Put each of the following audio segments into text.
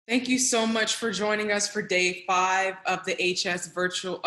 Thank you so much for joining us for day 5 of the HS virtual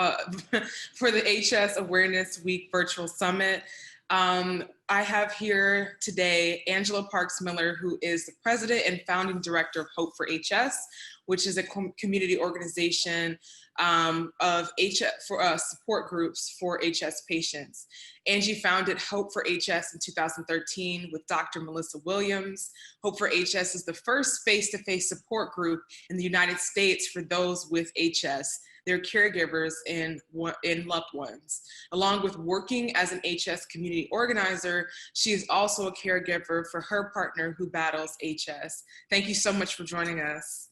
for the HS Awareness Week virtual summit. I have here today Angela Parks Miller, who is the president and founding director of Hope for HS, which is a community organization of HS for support groups for HS patients. Angie founded Hope for HS in 2013 with Dr. Melissa Williams. Hope for HS is the first face-to-face support group in the United States for those with HS, their caregivers, and loved ones. Along with working as an HS community organizer, she is also a caregiver for her partner who battles HS. Thank you so much for joining us.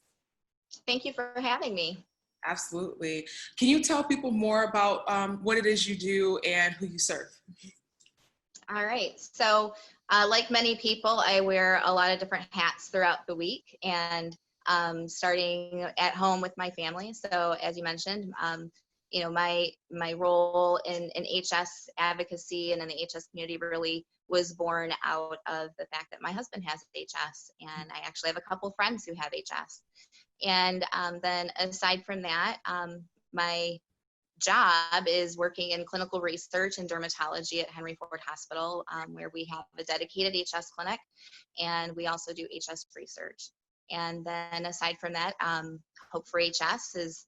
Thank you for having me. Absolutely. Can you tell people more about what it is you do and who you serve? All right. So like many people, I wear a lot of different hats throughout the week, and starting at home with my family. So as you mentioned, my role in HS advocacy and in the HS community really was born out of the fact that my husband has HS, and I actually have a couple friends who have HS. And then aside from that, my job is working in clinical research and dermatology at Henry Ford Hospital, where we have a dedicated HS clinic, and we also do HS research. And then aside from that, Hope for HS is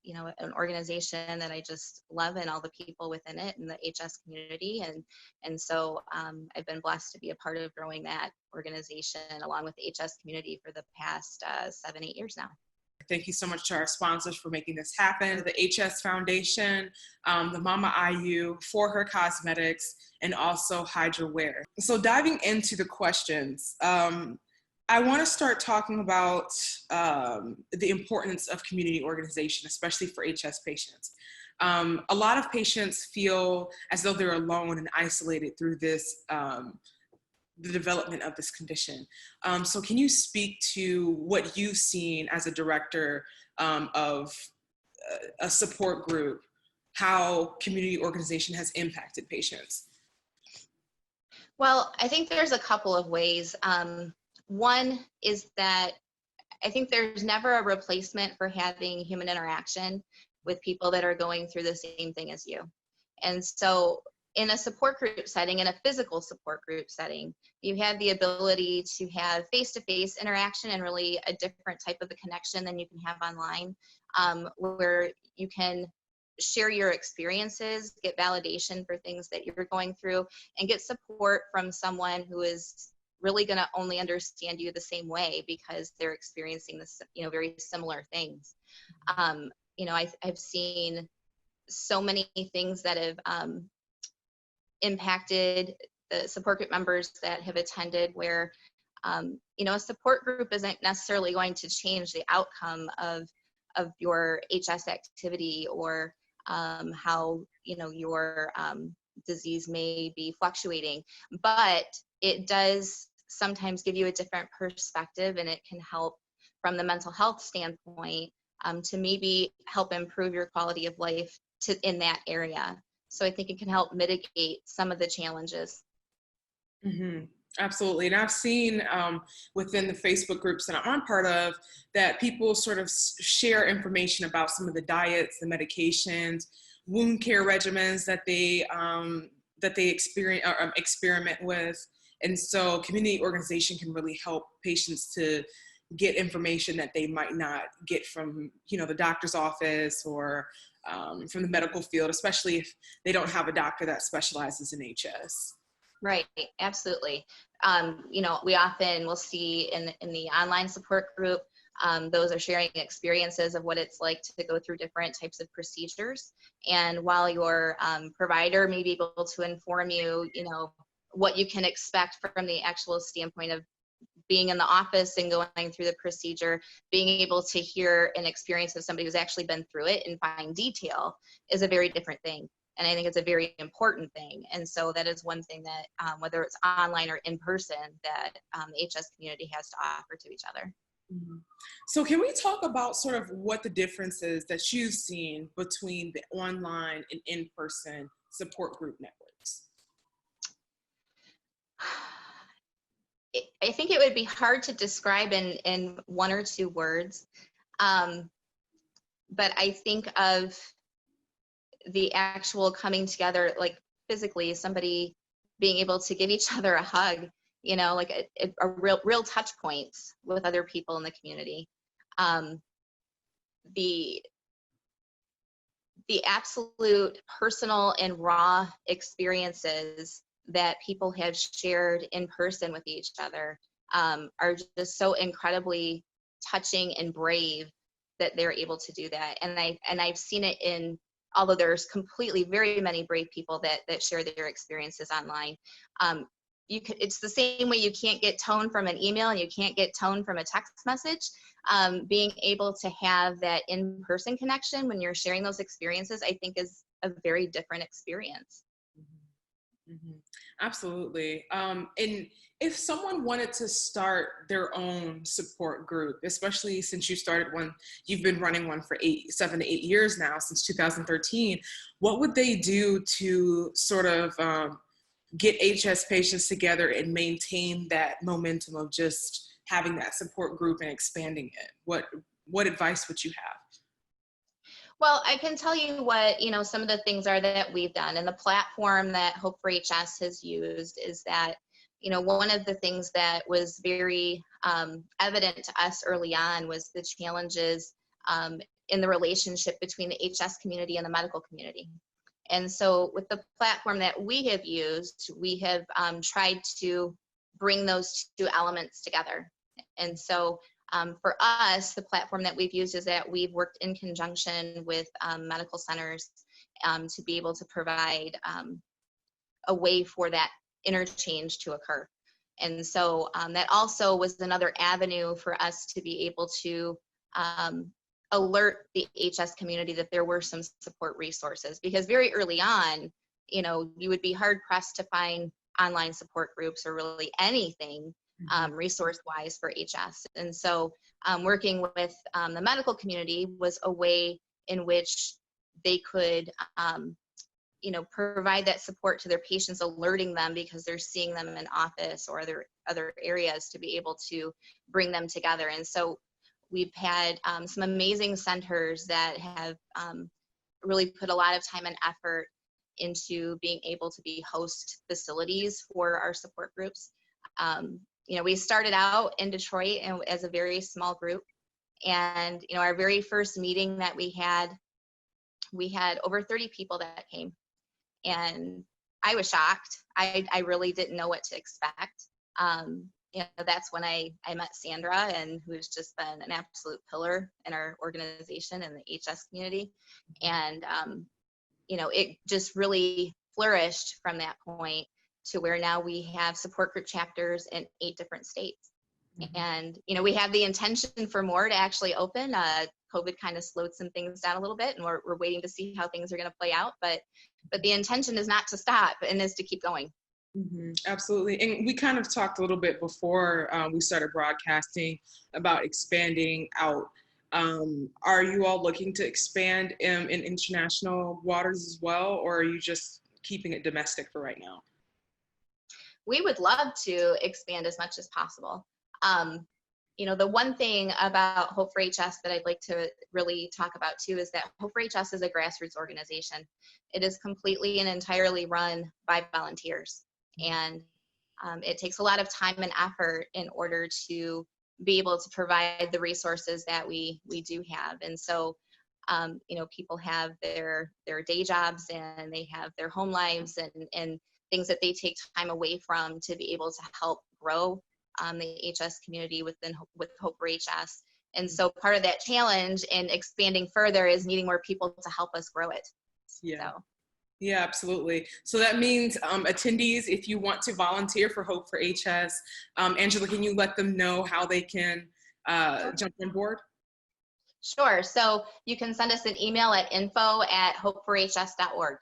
an organization that I just love, and all the people within it and the HS community. And so I've been blessed to be a part of growing that organization along with the HS community for the past 7-8 years now. Thank you so much to our sponsors for making this happen. The HS Foundation, the Mama IU, For Her Cosmetics, and also Hydra Wear. So diving into the questions, I want to start talking about the importance of community organization, especially for HS patients. A lot of patients feel as though they're alone and isolated through this, the development of this condition. So can you speak to what you've seen as a director of a support group, how community organization has impacted patients? Well, I think there's a couple of ways. One is that I think there's never a replacement for having human interaction with people that are going through the same thing as you. And so in a support group setting, in a physical support group setting, you have the ability to have face-to-face interaction and really a different type of a connection than you can have online, where you can share your experiences, get validation for things that you're going through, and get support from someone who is really going to only understand you the same way because they're experiencing this, very similar things. I've seen so many things that have impacted the support group members that have attended where, a support group isn't necessarily going to change the outcome of your HS activity or how, your disease may be fluctuating, but it does sometimes give you a different perspective, and it can help from the mental health standpoint to maybe help improve your quality of life in that area. So I think it can help mitigate some of the challenges. Mm-hmm. Absolutely. And I've seen within the Facebook groups that I'm part of that people sort of share information about some of the diets, the medications, wound care regimens that they experience or experiment with. And so community organization can really help patients to get information that they might not get from, the doctor's office or from the medical field, especially if they don't have a doctor that specializes in HS. Right, absolutely. We often will see in the online support group, those are sharing experiences of what it's like to go through different types of procedures. And while your provider may be able to inform you, what you can expect from the actual standpoint of being in the office and going through the procedure, being able to hear an experience of somebody who's actually been through it in fine detail is a very different thing. And I think it's a very important thing. And so that is one thing that, whether it's online or in person, that the HS community has to offer to each other. Mm-hmm. So can we talk about sort of what the differences that you've seen between the online and in-person support group networks? I think it would be hard to describe in one or two words. But I think of the actual coming together, like physically, somebody being able to give each other a hug, you know, like a real touch points with other people in the community. The absolute personal and raw experiences that people have shared in person with each other are just so incredibly touching and brave that they're able to do that. And I've seen it in, although there's completely very many brave people that share their experiences online. It's the same way you can't get tone from an email and you can't get tone from a text message. Being able to have that in-person connection when you're sharing those experiences, I think is a very different experience. Mm-hmm. Absolutely. And if someone wanted to start their own support group, especially since you started one, you've been running one for 7 to 8 years now, since 2013, what would they do to sort of get HS patients together and maintain that momentum of just having that support group and expanding it? What advice would you have? Well, I can tell you what, you know, some of the things are that we've done, and the platform that Hope for HS has used is that, you know, one of the things that was very evident to us early on was the challenges in the relationship between the HS community and the medical community. And so with the platform that we have used, we have tried to bring those two elements together. And so for us, the platform that we've used is that we've worked in conjunction with medical centers to be able to provide a way for that interchange to occur. And so that also was another avenue for us to be able to alert the HS community that there were some support resources, because very early on, you know, you would be hard pressed to find online support groups or really anything resource-wise for HS. And so working with the medical community was a way in which they could, you know, provide that support to their patients, alerting them because they're seeing them in office or other areas to be able to bring them together. And so we've had some amazing centers that have really put a lot of time and effort into being able to be host facilities for our support groups. You know, we started out in Detroit as a very small group, and you know, our very first meeting that we had over 30 people that came, and I was shocked. I really didn't know what to expect. You know, that's when I met Sandra, and who's just been an absolute pillar in our organization and the HS community. And you know, it just really flourished from that point to where now we have support group chapters in 8 different states. And, you know, we have the intention for more to actually open. COVID kind of slowed some things down a little bit, and we're waiting to see how things are going to play out. But the intention is not to stop, and is to keep going. Absolutely. And we kind of talked a little bit before we started broadcasting about expanding out. Are you all looking to expand in international waters as well, or are you just keeping it domestic for right now? We would love to expand as much as possible. You know, the one thing about Hope for HS that I'd like to really talk about too is that Hope for HS is a grassroots organization. It is completely and entirely run by volunteers. And it takes a lot of time and effort in order to be able to provide the resources that we do have. And so, you know, people have their day jobs, and they have their home lives, and things that they take time away from to be able to help grow the HS community with Hope for HS. And so part of that challenge in expanding further is needing more people to help us grow it. Yeah. So. Yeah, absolutely. So that means attendees, if you want to volunteer for Hope for HS, Angela, can you let them know how they can jump on board? Sure. So you can send us an email at info@hopeforhs.org.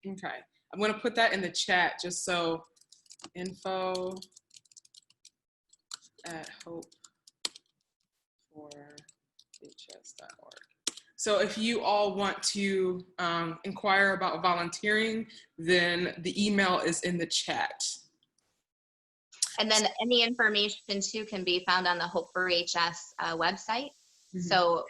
Okay. I'm going to put that in the chat just so info@hopeforhs.org. So if you all want to inquire about volunteering, then the email is in the chat. And then any information too can be found on the Hope for HS website. So,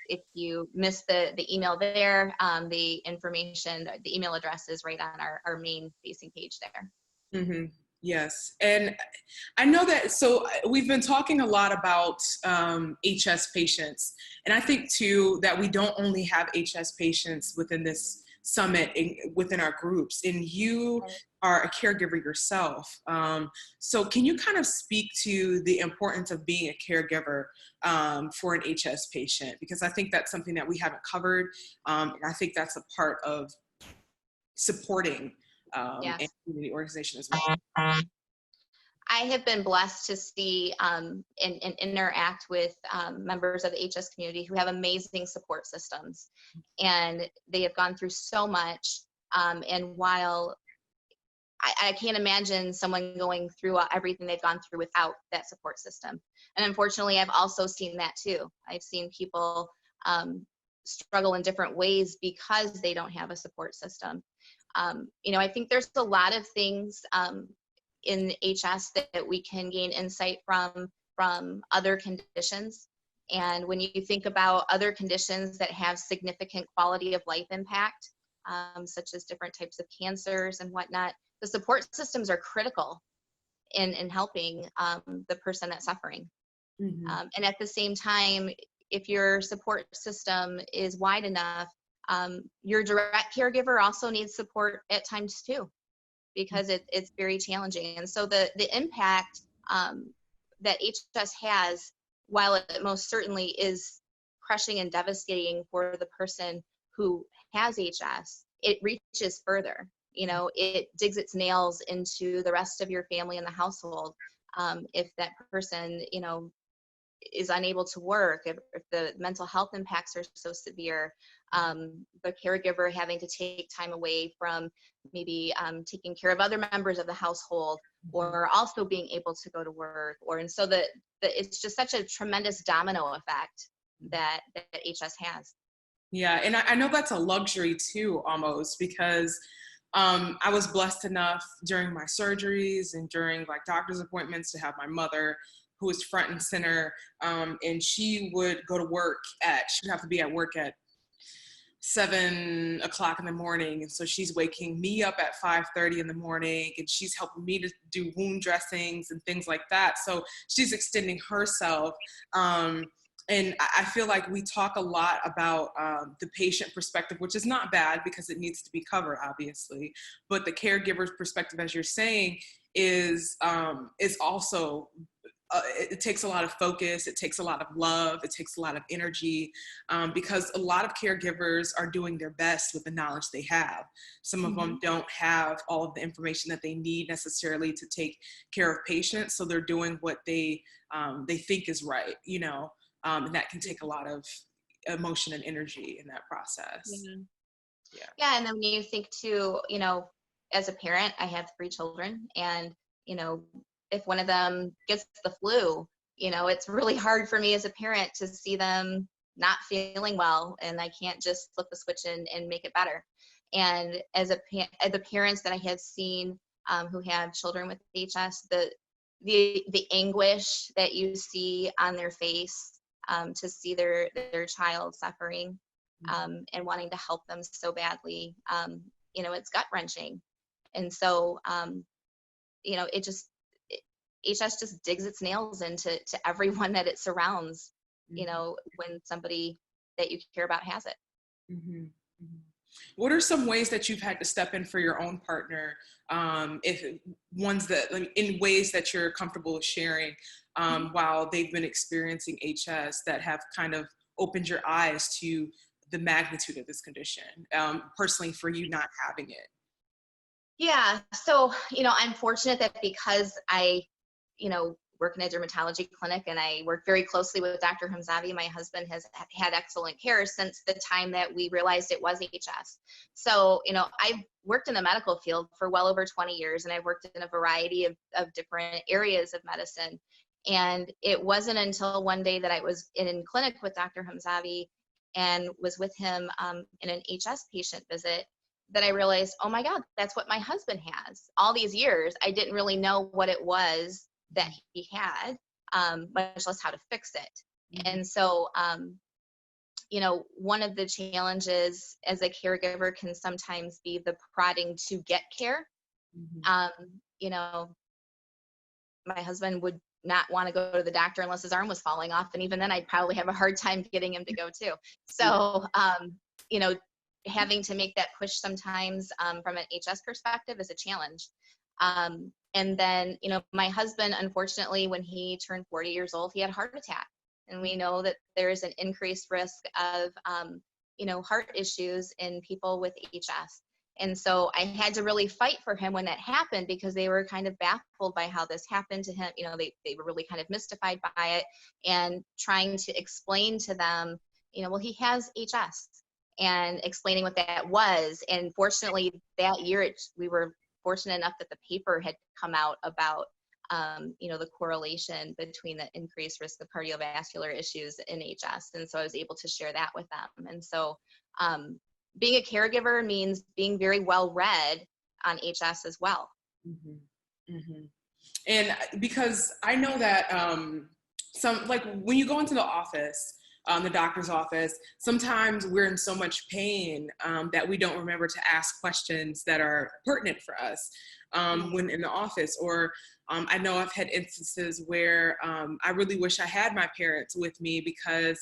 if you miss the email there, the information, the email address is right on our main facing page there. Yes. And I know that, so we've been talking a lot about HS patients. And I think too, that we don't only have HS patients within this summit, within our groups, and you are a caregiver yourself. So can you kind of speak to the importance of being a caregiver for an HS patient? Because I think that's something that we haven't covered. And I think that's a part of supporting Yes. and community organization as well. I have been blessed to see and interact with members of the HS community who have amazing support systems, and they have gone through so much. And while I can't imagine someone going through everything they've gone through without that support system. And unfortunately, I've also seen that too. I've seen people struggle in different ways because they don't have a support system. I think there's a lot of things in HS that we can gain insight from other conditions. And when you think about other conditions that have significant quality of life impact, such as different types of cancers and whatnot, the support systems are critical in helping the person that's suffering. And at the same time, if your support system is wide enough, your direct caregiver also needs support at times too, because it's very challenging. And so the impact that HS has, while it most certainly is crushing and devastating for the person who has HS, it reaches further. It digs its nails into the rest of your family and the household. If that person, is unable to work, if the mental health impacts are so severe, the caregiver having to take time away from maybe taking care of other members of the household, or also being able to go to work, and so it's just such a tremendous domino effect that HS has. Yeah, and I know that's a luxury too, almost, because I was blessed enough during my surgeries and during doctor's appointments to have my mother, who was front and center, and she would go to work she'd have to be at work at 7 o'clock in the morning. And so she's waking me up at 5:30 in the morning, and she's helping me to do wound dressings and things like that. So she's extending herself. And I feel like we talk a lot about the patient perspective, which is not bad because it needs to be covered, obviously. But the caregiver's perspective, as you're saying, is also it takes a lot of focus, it takes a lot of love, it takes a lot of energy, because a lot of caregivers are doing their best with the knowledge they have. Some of them don't have all of the information that they need necessarily to take care of patients, so they're doing what they think is right, and that can take a lot of emotion and energy in that process. Yeah, and then when you think too, as a parent, I have 3 children, and if one of them gets the flu, it's really hard for me as a parent to see them not feeling well, and I can't just flip the switch and make it better. And as the parents that I have seen who have children with HS, the anguish that you see on their face to see their child suffering and wanting to help them so badly, it's gut-wrenching. And so, HS just digs its nails into everyone that it surrounds, when somebody that you care about has it. What are some ways that you've had to step in for your own partner, if ones that in ways that you're comfortable with sharing while they've been experiencing HS, that have kind of opened your eyes to the magnitude of this condition, personally for you not having it? Yeah, so I'm fortunate that because I work in a dermatology clinic and I work very closely with Dr. Hamzavi, my husband has had excellent care since the time that we realized it was HS. So, I've worked in the medical field for well over 20 years, and I've worked in a variety of different areas of medicine. And it wasn't until one day that I was in clinic with Dr. Hamzavi and was with him in an HS patient visit that I realized, oh my God, that's what my husband has. All these years, I didn't really know what it was that he had, much less how to fix it. And so, one of the challenges as a caregiver can sometimes be the prodding to get care. You know, my husband would not want to go to the doctor unless his arm was falling off. And even then I'd probably have a hard time getting him to go too. So, having to make that push sometimes from an HS perspective is a challenge. And then, my husband, unfortunately, when he turned 40 years old, he had a heart attack. And we know that there is an increased risk of, heart issues in people with HS. And so I had to really fight for him when that happened, because they were kind of baffled by how this happened to him. They were really kind of mystified by it, and trying to explain to them, well, he has HS, and explaining what that was. And fortunately that year, we were fortunate enough that the paper had come out about, the correlation between the increased risk of cardiovascular issues in HS. And so I was able to share that with them. And so, being a caregiver means being very well read on HS as well. And because I know that when you go into the office, the doctor's office, sometimes we're in so much pain that we don't remember to ask questions that are pertinent for us when in the office. Or I know I've had instances where I really wish I had my parents with me, because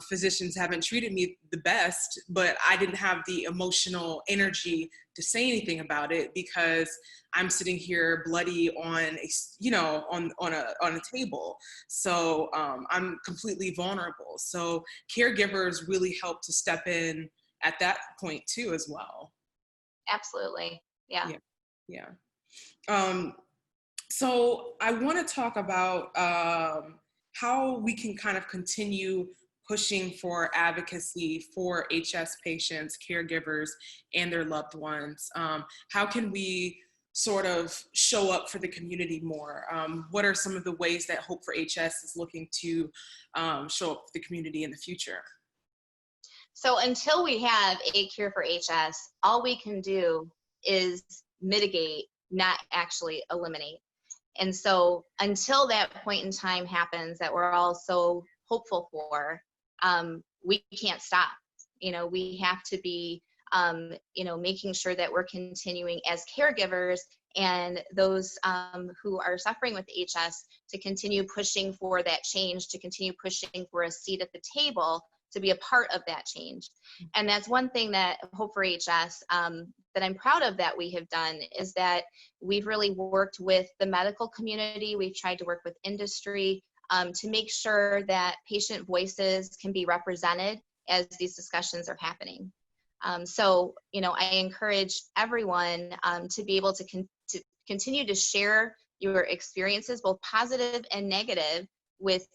physicians haven't treated me the best, but I didn't have the emotional energy to say anything about it, because I'm sitting here bloody on a table. So I'm completely vulnerable. So caregivers really help to step in at that point too, as well. Absolutely. Yeah. So I want to talk about how we can kind of continue pushing for advocacy for HS patients, caregivers, and their loved ones. How can we sort of show up for the community more? What are some of the ways that Hope for HS is looking to show up for the community in the future? So until we have a cure for HS, all we can do is mitigate, not actually eliminate. And so until that point in time happens that we're all so hopeful for, we can't stop. We have to be, making sure that we're continuing as caregivers and those who are suffering with HS to continue pushing for that change, to continue pushing for a seat at the table, to be a part of that change. And that's one thing that Hope for HS, that I'm proud of that we have done, is that we've really worked with the medical community. We've tried to work with industry to make sure that patient voices can be represented as these discussions are happening. So, I encourage everyone to be able to continue to share your experiences, both positive and negative, with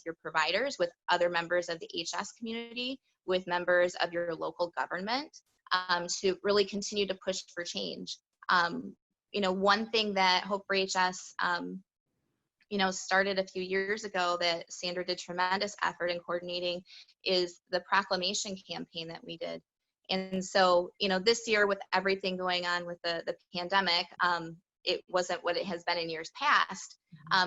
your providers, with other members of the HS community, with members of your local government, to really continue to push for change. One thing that Hope for HS, started a few years ago, that Sandra did tremendous effort in coordinating, is the proclamation campaign that we did. And so, this year, with everything going on with the pandemic, it wasn't what it has been in years past.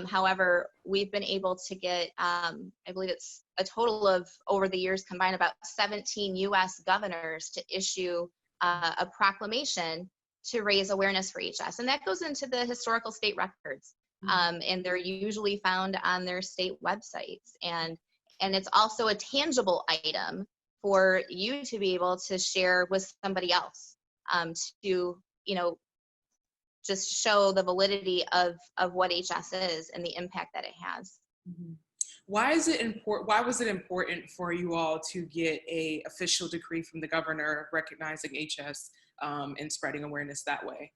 However, we've been able to get, I believe it's a total of, over the years combined, about 17 US governors to issue a proclamation to raise awareness for HS. And that goes into the historical state records. And they're usually found on their state websites. And it's also a tangible item for you to be able to share with somebody else, to, just show the validity of what HS is and the impact that it has. Why was it important for you all to get a official decree from the governor recognizing HS and spreading awareness that way?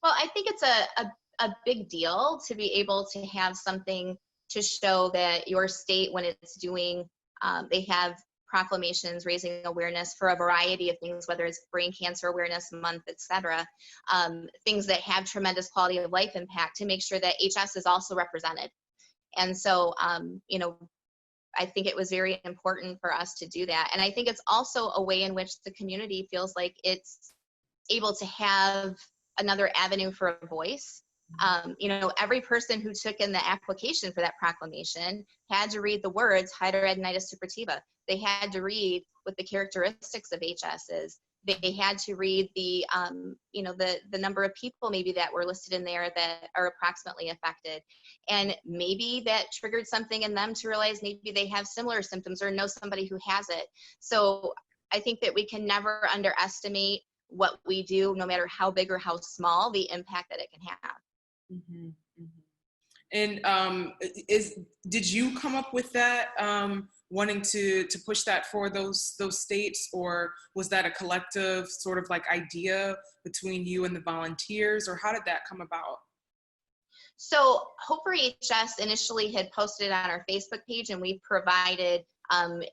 Well, I think it's a big deal to be able to have something to show that your state, when it's doing, they have proclamations raising awareness for a variety of things, whether it's Brain Cancer Awareness Month, etc., things that have tremendous quality of life impact, to make sure that HS is also represented. And so, I think it was very important for us to do that. And I think it's also a way in which the community feels like it's able to have another avenue for a voice, You know, every person who took in the application for that proclamation had to read the words hidradenitis suppurativa. They had to read what the characteristics of HS is. They had to read the, you know, the number of people maybe that were listed in there that are approximately affected. And maybe that triggered something in them to realize maybe they have similar symptoms or know somebody who has it. So I think that we can never underestimate what we do, no matter how big or how small, the impact that it can have. Mm-hmm, mm-hmm. And did you come up with that, wanting to push that for those states, or was that a collective sort of like idea between you and the volunteers, or how did that come about? So Hope for HS initially had posted it on our Facebook page, and we provided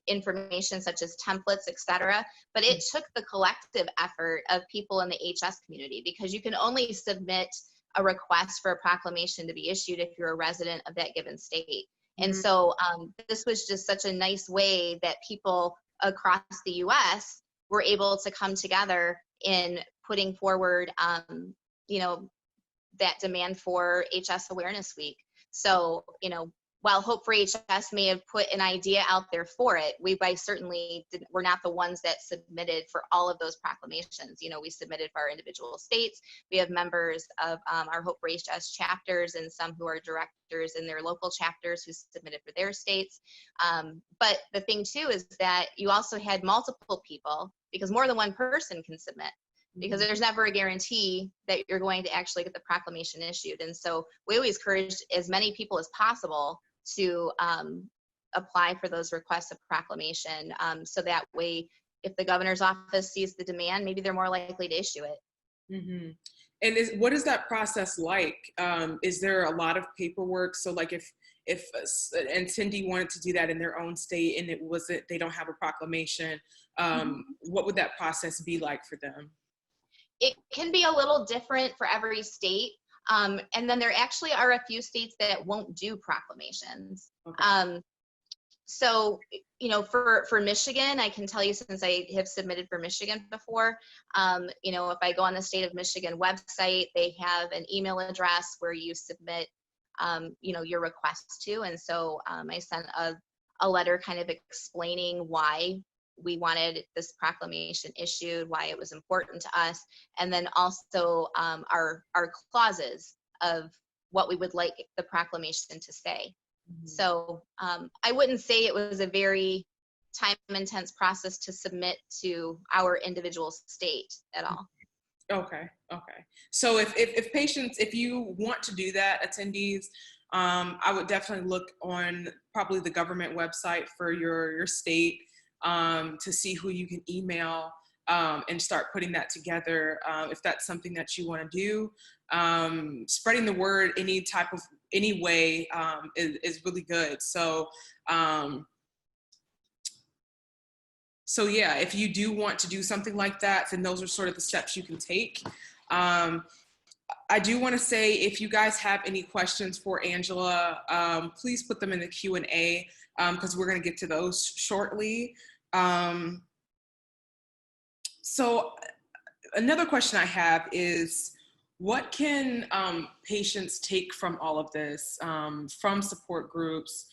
information such as templates, etc. But it took the collective effort of people in the HS community, because you can only submit a request for a proclamation to be issued if you're a resident of that given state. And so this was just such a nice way that people across the US were able to come together in putting forward, you know, that demand for HS Awareness Week. So, you know, while Hope for HS may have put an idea out there for it, we're not the ones that submitted for all of those proclamations. You know, we submitted for our individual states. We have members of our Hope for HS chapters, and some who are directors in their local chapters who submitted for their states. But the thing too is that you also had multiple people, because more than one person can submit, because there's never a guarantee that you're going to actually get the proclamation issued. And so we always encourage as many people as possible to apply for those requests of proclamation, so that way, if the governor's office sees the demand, maybe they're more likely to issue it. Mm-hmm. And what is that process like? Is there a lot of paperwork? So like if an attendee wanted to do that in their own state and they don't have a proclamation, what would that process be like for them? It can be a little different for every state. And then there actually are a few states that won't do proclamations. Okay. So, you know, for Michigan, I can tell you, since I have submitted for Michigan before, you know, if I go on the state of Michigan website, they have an email address where you submit, you know, your request to. And so I sent a letter kind of explaining why we wanted this proclamation issued, why it was important to us, and then also our clauses of what we would like the proclamation to say. So I wouldn't say it was a very time-intense process to submit to our individual state at all. Okay. So if patients, if you want to do that, attendees, I would definitely look on probably the government website for your state, to see who you can email, and start putting that together, if that's something that you want to do. Spreading the word any way is really good. So yeah, if you do want to do something like that, then those are sort of the steps you can take. I do want to say, if you guys have any questions for Angela, please put them in the Q&A, because we're going to get to those shortly. So another question I have is, what can patients take from all of this, from support groups,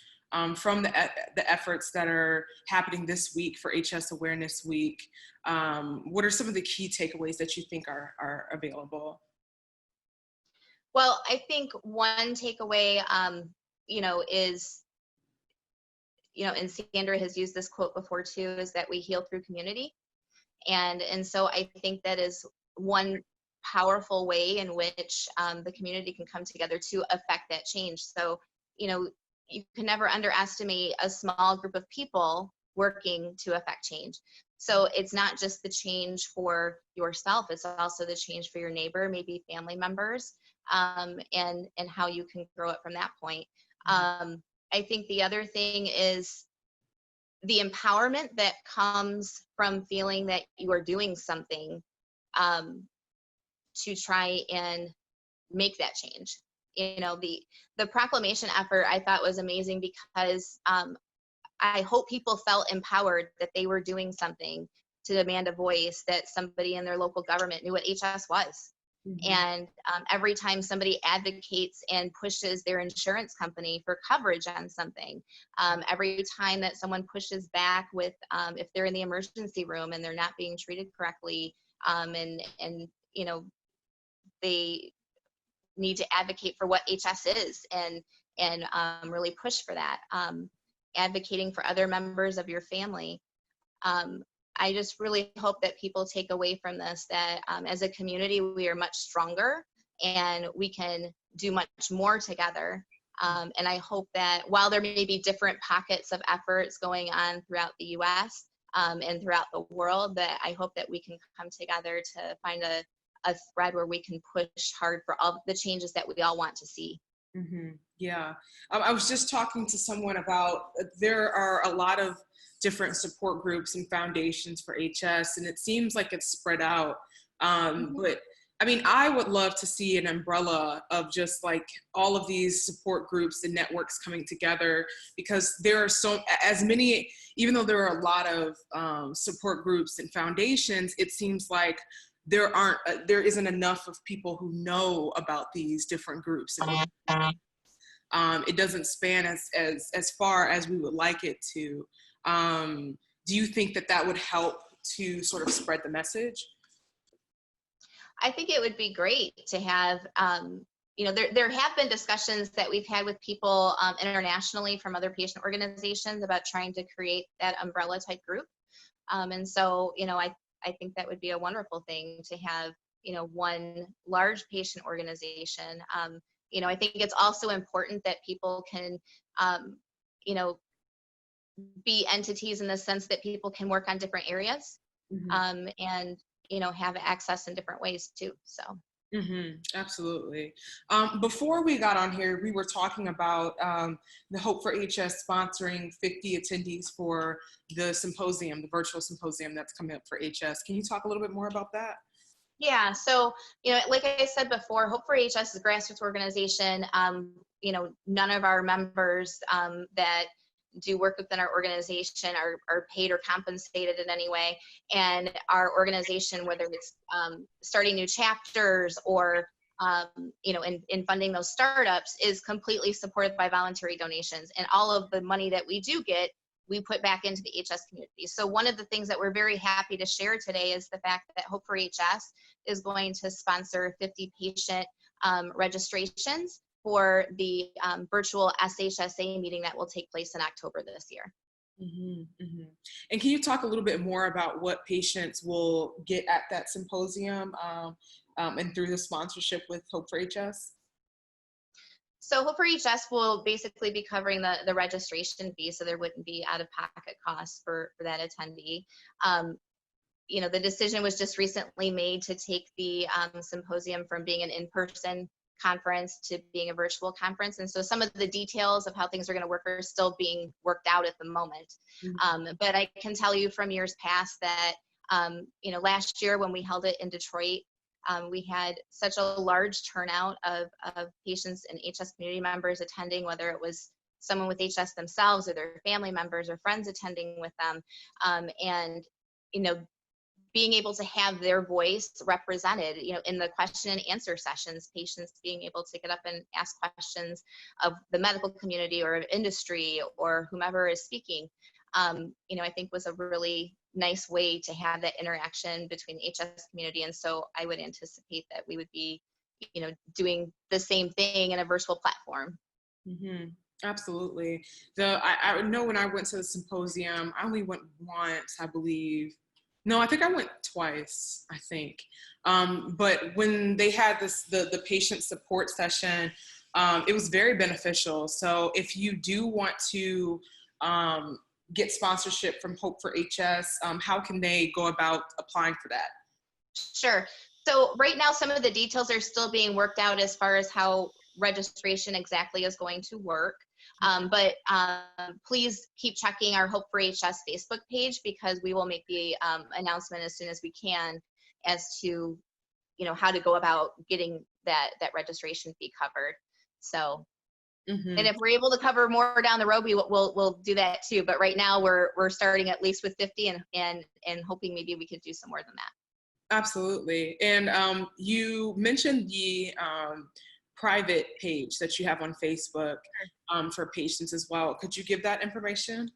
from the efforts that are happening this week for HS Awareness Week? What are some of the key takeaways that you think are available? Well, I think one takeaway, you know, is, you know, and Sandra has used this quote before too, is that we heal through community. And so I think that is one powerful way in which the community can come together to affect that change. So, you know, you can never underestimate a small group of people working to affect change. So it's not just the change for yourself, it's also the change for your neighbor, maybe family members, and how you can grow it from that point. I think the other thing is the empowerment that comes from feeling that you are doing something to try and make that change. You know, the proclamation effort I thought was amazing, because I hope people felt empowered that they were doing something to demand a voice, that somebody in their local government knew what HS was. Mhm. And every time somebody advocates and pushes their insurance company for coverage on something, every time that someone pushes back with, if they're in the emergency room and they're not being treated correctly, and you know, they need to advocate for what HS is, and really push for that. Advocating for other members of your family. Um, I just really hope that people take away from this that as a community, we are much stronger and we can do much more together. And I hope that while there may be different pockets of efforts going on throughout the US and throughout the world, that I hope that we can come together to find a thread where we can push hard for all the changes that we all want to see. Yeah. I was just talking to someone about there are a lot of different support groups and foundations for HS, and it seems like it's spread out. But I mean, I would love to see an umbrella of just like all of these support groups and networks coming together, because there are so as many, even though there are a lot of support groups and foundations, it seems like there isn't enough of people who know about these different groups. It doesn't span as far as we would like it to. Do you think that that would help to sort of spread the message? I think it would be great to have, there have been discussions that we've had with people internationally from other patient organizations about trying to create that umbrella type group. And so, I think that would be a wonderful thing to have, one large patient organization. I think it's also important that people can, you know, be entities in the sense that people can work on different areas, and, have access in different ways too, so. Absolutely. Before we got on here, we were talking about the Hope for HS sponsoring 50 attendees for the symposium, the virtual symposium that's coming up for HS. Can you talk a little bit more about that? Yeah, so, like I said before, Hope for HS is a grassroots organization. None of our members that do work within our organization are paid or compensated in any way. And our organization, whether it's starting new chapters or, in funding those startups, is completely supported by voluntary donations. And all of the money that we do get, we put back into the HS community. So one of the things that we're very happy to share today is the fact that Hope for HS is going to sponsor 50 patient registrations for the virtual SHSA meeting that will take place in October this year. And can you talk a little bit more about what patients will get at that symposium and through the sponsorship with Hope for HS? So Hope for HS will basically be covering the registration fee, so there wouldn't be out-of-pocket costs for that attendee. The decision was just recently made to take the symposium from being an in-person conference to being a virtual conference, and so some of the details of how things are going to work are still being worked out at the moment. But I can tell you from years past that last year when we held it in Detroit, we had such a large turnout of patients and HS community members attending, whether it was someone with HS themselves or their family members or friends attending with them, and being able to have their voice represented, in the question and answer sessions, patients being able to get up and ask questions of the medical community or of industry or whomever is speaking, I think was a really nice way to have that interaction between the HS community. And so I would anticipate that we would be, doing the same thing in a virtual platform. Absolutely. I know when I went to the symposium, I only went once, I believe. No, I think I went twice, I think. But when they had the patient support session, it was very beneficial. So if you do want to get sponsorship from Hope for HS, how can they go about applying for that? Sure. So right now, some of the details are still being worked out as far as how registration exactly is going to work. But please keep checking our Hope for HS Facebook page, because we will make the announcement as soon as we can as to, how to go about getting that registration fee covered. So, and if we're able to cover more down the road, we'll do that too. But right now we're starting at least with 50 and hoping maybe we could do some more than that. Absolutely. And you mentioned the private page that you have on Facebook for patients as well. Could you give that information?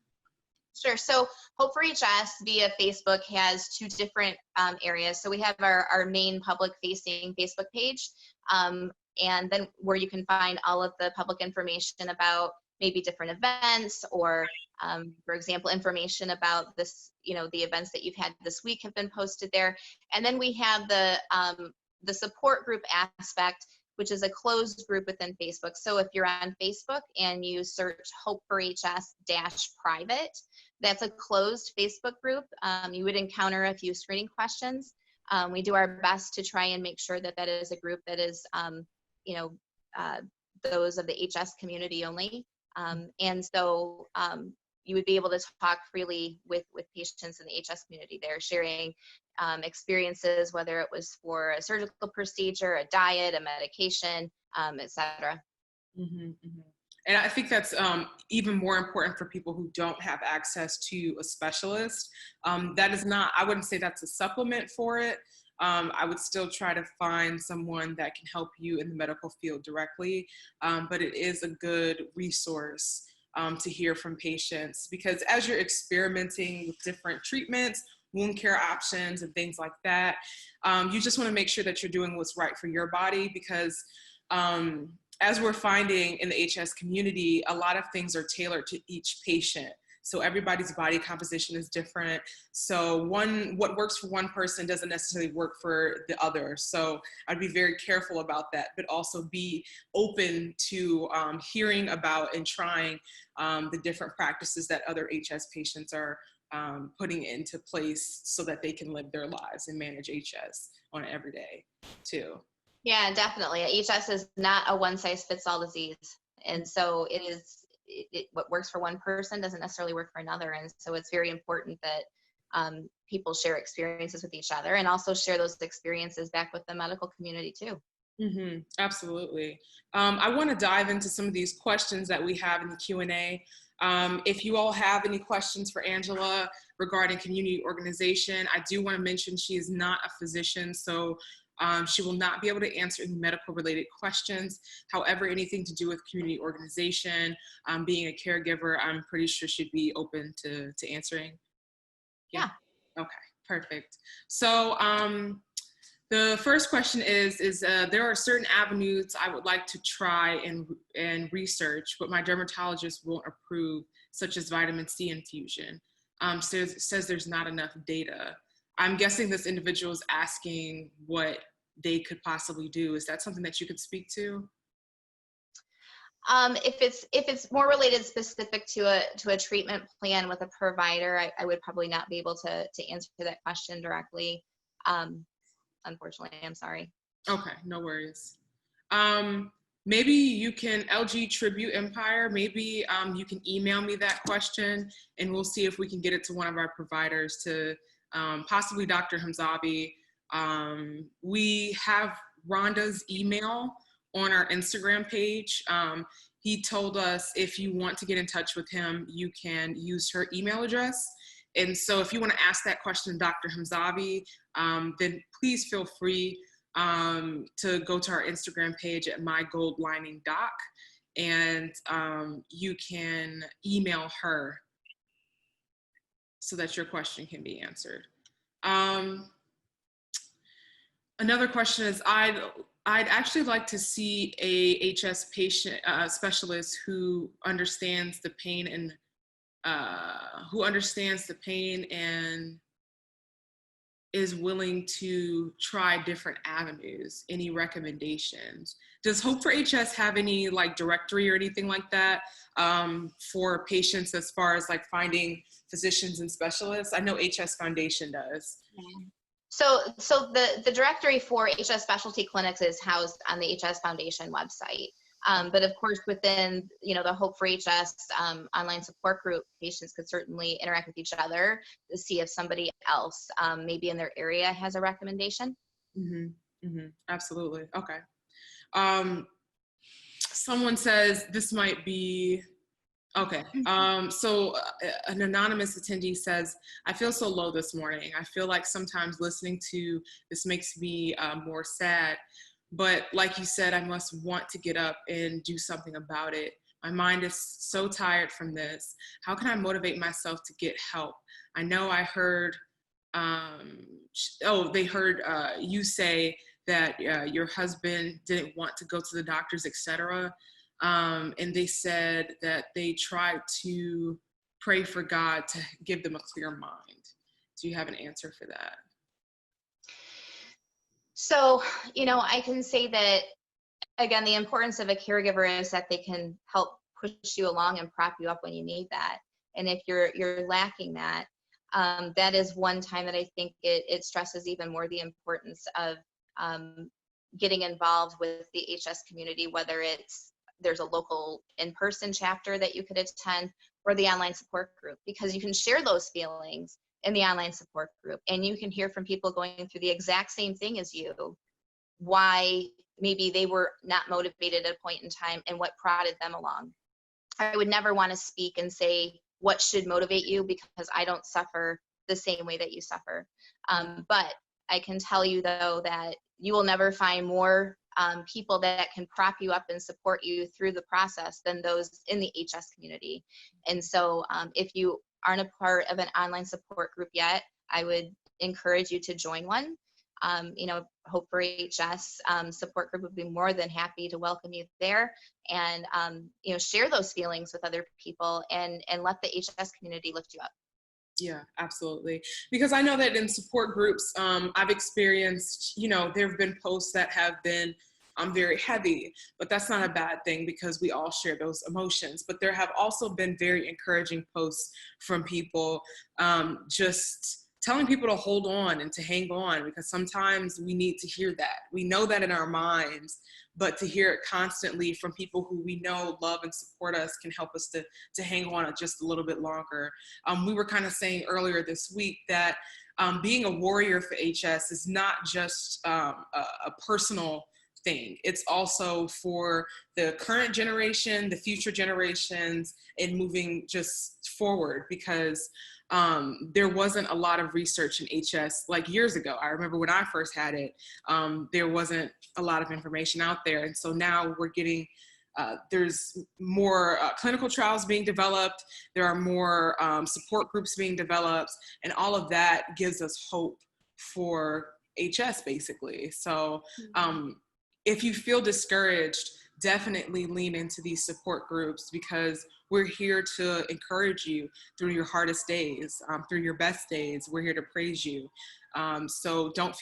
Sure. So Hope for HS via Facebook has two different areas. So we have our main public facing Facebook page, and then where you can find all of the public information about maybe different events or, for example, information about this, the events that you've had this week have been posted there. And then we have the support group aspect, which is a closed group within Facebook. So if you're on Facebook and you search Hope for HS -private, that's a closed Facebook group. You would encounter a few screening questions. We do our best to try and make sure that that is a group that is, those of the HS community only. And so you would be able to talk freely with patients in the HS community there, sharing experiences, whether it was for a surgical procedure, a diet, a medication, et cetera. Mm-hmm, mm-hmm. And I think that's even more important for people who don't have access to a specialist. That is not, I wouldn't say that's a supplement for it. I would still try to find someone that can help you in the medical field directly, but it is a good resource to hear from patients, because as you're experimenting with different treatments, wound care options and things like that, you just want to make sure that you're doing what's right for your body, because as we're finding in the HS community, a lot of things are tailored to each patient. So everybody's body composition is different. So what works for one person doesn't necessarily work for the other. So I'd be very careful about that, but also be open to hearing about and trying the different practices that other HS patients are putting into place so that they can live their lives and manage HS on an everyday too. Yeah, definitely. HS is not a one-size-fits-all disease. And so what works for one person doesn't necessarily work for another. And so it's very important that people share experiences with each other and also share those experiences back with the medical community too. Mm-hmm, absolutely. I want to dive into some of these questions that we have in the Q&A. If you all have any questions for Angela regarding community organization, I do want to mention she is not a physician, so she will not be able to answer any medical related questions. However, anything to do with community organization, being a caregiver, I'm pretty sure she'd be open to answering. Yeah. Okay, perfect. So the first question is there are certain avenues I would like to try and research, but my dermatologist won't approve, such as vitamin C infusion. Says there's not enough data. I'm guessing this individual is asking what they could possibly do. Is that something that you could speak to? If it's more related specific to a treatment plan with a provider, I would probably not be able to answer that question directly. Unfortunately, I'm sorry. Okay, no worries. Maybe you can, LG Tribute Empire, maybe you can email me that question and we'll see if we can get it to one of our providers, to possibly Dr. Hamzavi. We have Rhonda's email on our Instagram page. He told us if you want to get in touch with him, you can use her email address. And so if you want to ask that question to Dr. Hamzavi, then please feel free to go to our Instagram page at mygoldliningdoc, and you can email her so that your question can be answered. Another question is, I'd actually like to see a HS patient specialist who understands the pain and is willing to try different avenues. Any recommendations? Does Hope for HS have any like directory or anything like that for patients as far as like finding physicians and specialists? I know HS Foundation does. So the directory for HS specialty clinics is housed on the HS Foundation website. But of course, within the Hope for HS online support group, patients could certainly interact with each other to see if somebody else maybe in their area has a recommendation. Mm-hmm, mm-hmm, absolutely. Okay. Someone says this might be, Okay. An anonymous attendee says, I feel so low this morning. I feel like sometimes listening to this makes me more sad. But like you said, I must want to get up and do something about it. My mind is so tired from this. How can I motivate myself to get help? I know I heard, they heard you say that your husband didn't want to go to the doctors, etc. And they said that they tried to pray for God to give them a clear mind. Do you have an answer for that? So, I can say that, again, the importance of a caregiver is that they can help push you along and prop you up when you need that. And if you're lacking that, that is one time that I think it stresses even more the importance of getting involved with the HS community, whether there's a local in-person chapter that you could attend or the online support group, because you can share those feelings in the online support group and you can hear from people going through the exact same thing as you, why maybe they were not motivated at a point in time and what prodded them along. I would never want to speak and say what should motivate you, because I don't suffer the same way that you suffer. But I can tell you, though, that you will never find more people that can prop you up and support you through the process than those in the HS community. And so if you aren't a part of an online support group yet, I would encourage you to join one. Hope for HS support group would be more than happy to welcome you there, and share those feelings with other people and let the HS community lift you up. Yeah, absolutely. Because I know that in support groups, I've experienced, there have been posts that have been very heavy, but that's not a bad thing because we all share those emotions. But there have also been very encouraging posts from people just telling people to hold on and to hang on, because sometimes we need to hear that. We know that in our minds, but to hear it constantly from people who we know love and support us can help us to hang on just a little bit longer. We were kind of saying earlier this week that being a warrior for HS is not just a personal thing. It's also for the current generation, the future generations, and moving just forward, because there wasn't a lot of research in HS like years ago. I remember when I first had it, there wasn't a lot of information out there. And so now we're getting, there's more clinical trials being developed. There are more support groups being developed, and all of that gives us hope for HS basically. So if you feel discouraged, definitely lean into these support groups, because we're here to encourage you through your hardest days, through your best days. We're here to praise you. So don't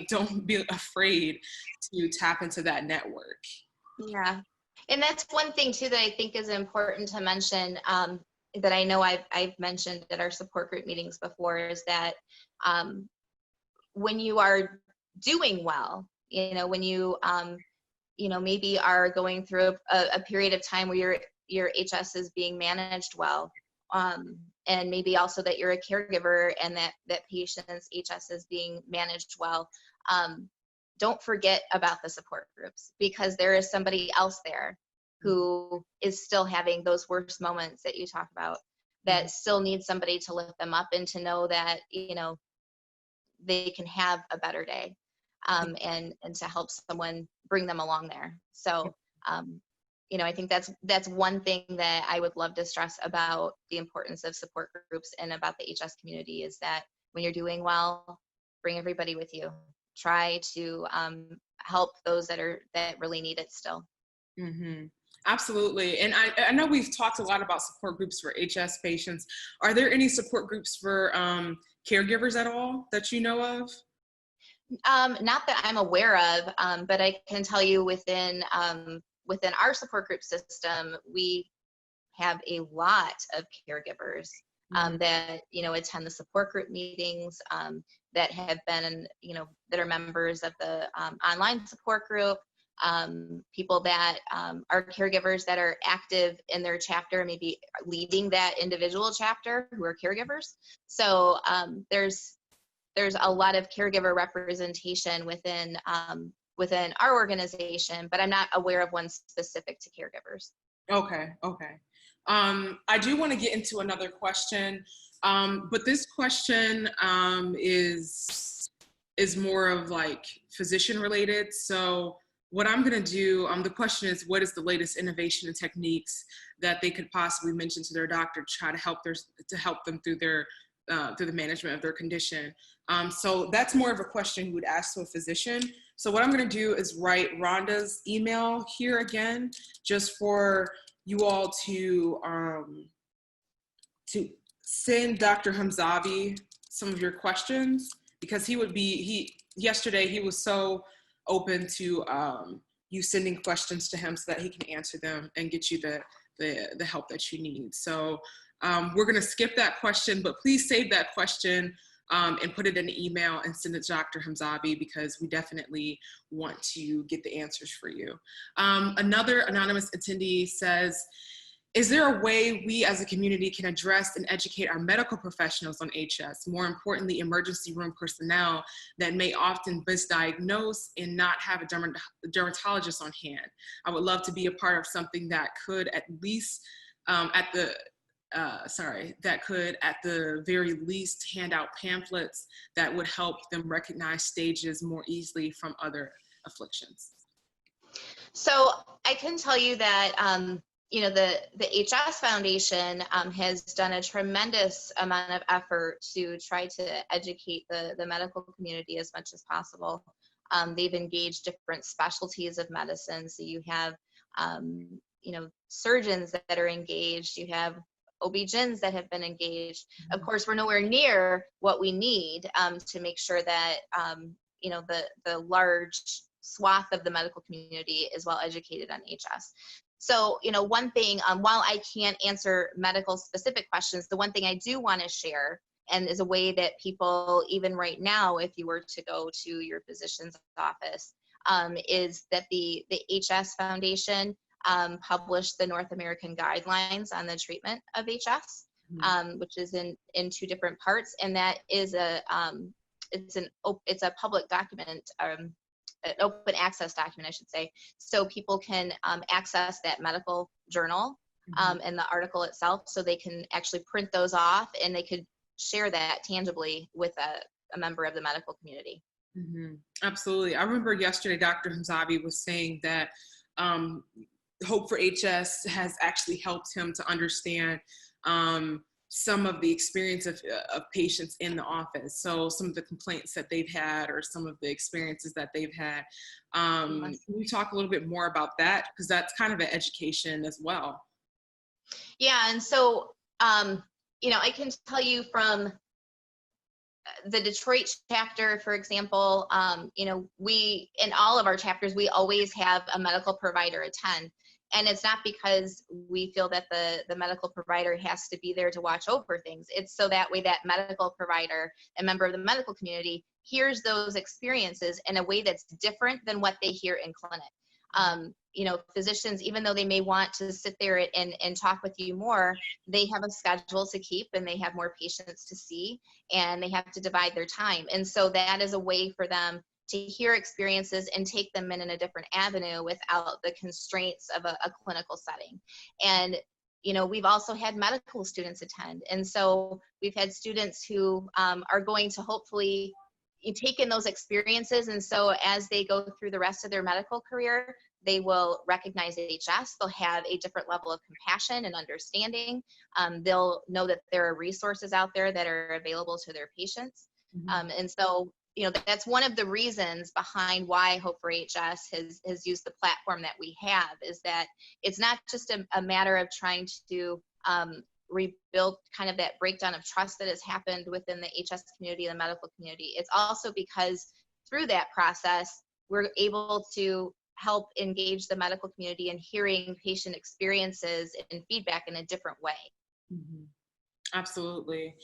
don't be afraid to tap into that network. Yeah. And that's one thing too that I think is important to mention, that I know I've mentioned at our support group meetings before, is that when you are doing well, when you maybe are going through a period of time where your HS is being managed well, and maybe also that you're a caregiver and that patient's HS is being managed well, don't forget about the support groups, because there is somebody else there who is still having those worst moments that you talk about, that still needs somebody to lift them up and to know that they can have a better day, and to help someone bring them along there. So I think that's one thing that I would love to stress about the importance of support groups and about the HS community, is that when you're doing well, bring everybody with you. Try to help those that really need it still. Mm-hmm. Absolutely. And I know we've talked a lot about support groups for HS patients. Are there any support groups for caregivers at all that you know of? Not that I'm aware of, but I can tell you within our support group system, we have a lot of caregivers that attend the support group meetings, that have been that are members of the online support group, people that are caregivers that are active in their chapter, maybe leading that individual chapter, who are caregivers. So there's a lot of caregiver representation within our organization, but I'm not aware of one specific to caregivers. Okay. I do want to get into another question, but this question is more of like physician related. So what I'm going to do, the question is, what is the latest innovation and techniques that they could possibly mention to their doctor to try to help them through the management of their condition? So that's more of a question you would ask to a physician. So what I'm going to do is write Rhonda's email here again, just for you all to send Dr. Hamzavi some of your questions, because yesterday he was so open to you sending questions to him so that he can answer them and get you the help that you need. So we're going to skip that question, but please save that question and put it in an email and send it to Dr. Hamzavi, because we definitely want to get the answers for you. Another anonymous attendee says, is there a way we as a community can address and educate our medical professionals on HS, more importantly, emergency room personnel that may often misdiagnose and not have a dermatologist on hand? I would love to be a part of something that could at least, at the very least hand out pamphlets that would help them recognize stages more easily from other afflictions. So I can tell you that, the HS Foundation has done a tremendous amount of effort to try to educate the medical community as much as possible. They've engaged different specialties of medicine. So you have, surgeons that are engaged, you have OB-GYNs that have been engaged. Of course, we're nowhere near what we need to make sure that, the large swath of the medical community is well educated on HS. So, one thing, while I can't answer medical specific questions, the one thing I do want to share, and is a way that people, even right now, if you were to go to your physician's office, is that the HS Foundation published the North American guidelines on the treatment of HS, which is in 2 different parts, and that is it's a public document, an open access document, I should say, so people can access that medical journal and the article itself, so they can actually print those off and they could share that tangibly with a member of the medical community. Absolutely. I remember yesterday Dr. Hamzavi was saying that Hope for HS has actually helped him to understand some of the experience of patients in the office. So some of the complaints that they've had, or some of the experiences that they've had. Can you talk a little bit more about that? Because that's kind of an education as well. Yeah, and so, I can tell you from the Detroit chapter, for example, we, in all of our chapters, we always have a medical provider attend. And it's not because we feel that the medical provider has to be there to watch over things. It's so that way that medical provider, a member of the medical community, hears those experiences in a way that's different than what they hear in clinic. Physicians, even though they may want to sit there and talk with you more, they have a schedule to keep and they have more patients to see, and they have to divide their time. And so that is a way for them to hear experiences and take them in a different avenue without the constraints of a clinical setting. And, we've also had medical students attend. And so we've had students who are going to hopefully take in those experiences. And so as they go through the rest of their medical career, they will recognize HS. They'll have a different level of compassion and understanding. They'll know that there are resources out there that are available to their patients. And so, that's one of the reasons behind why Hope for HS has used the platform that we have, is that it's not just a matter of trying to rebuild kind of that breakdown of trust that has happened within the HS community and the medical community. It's also because through that process, we're able to help engage the medical community in hearing patient experiences and feedback in a different way. Absolutely.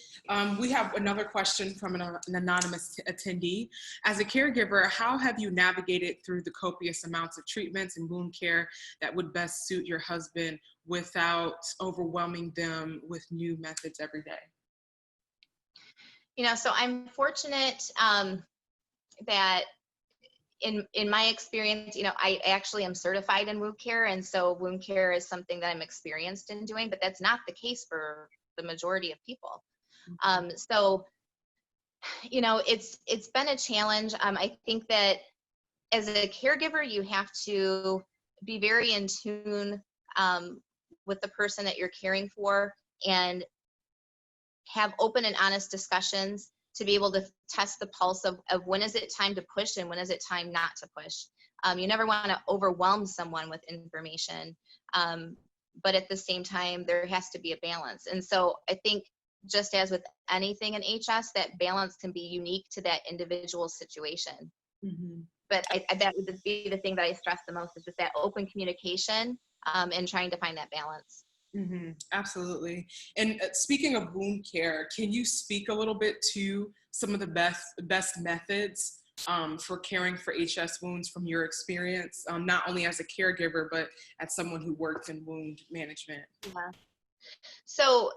We have another question from an anonymous attendee. As a caregiver, how have you navigated through the copious amounts of treatments and wound care that would best suit your husband without overwhelming them with new methods every day? So I'm fortunate that in my experience, I actually am certified in wound care, and so wound care is something that I'm experienced in doing, but that's not the case for the majority of people. So it's been a challenge. I think that as a caregiver, you have to be very in tune with the person that you're caring for, and have open and honest discussions to be able to test the pulse of when is it time to push and when is it time not to push. You never want to overwhelm someone with information, but at the same time, there has to be a balance. And so I think, just as with anything in HS, that balance can be unique to that individual situation. Mm-hmm. But that would be the thing that I stress the most, is just that open communication and trying to find that balance. Mm-hmm. Absolutely. And speaking of wound care, can you speak a little bit to some of the best methods for caring for HS wounds from your experience, not only as a caregiver, but as someone who worked in wound management? Yeah. So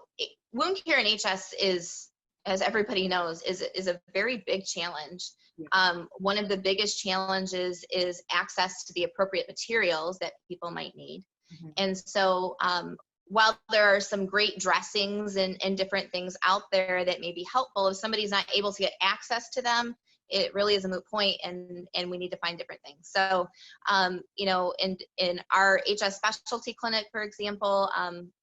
wound care in HS is, as everybody knows, is a very big challenge. Yeah. One of the biggest challenges is access to the appropriate materials that people might need. Mm-hmm. And so while there are some great dressings and different things out there that may be helpful, if somebody's not able to get access to them, it really is a moot point, and we need to find different things. So, in our HS specialty clinic, for example,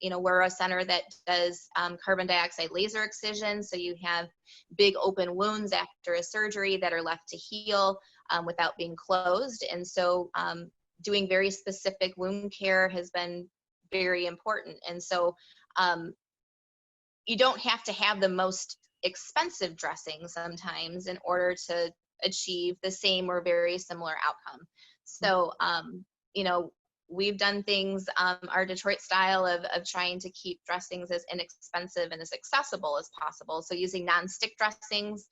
we're a center that does carbon dioxide laser excision. So you have big open wounds after a surgery that are left to heal without being closed. And so doing very specific wound care has been very important. And so you don't have to have the most expensive dressing sometimes in order to achieve the same or very similar outcome. So, we've done things, our Detroit style of trying to keep dressings as inexpensive and as accessible as possible. So using non-stick dressings,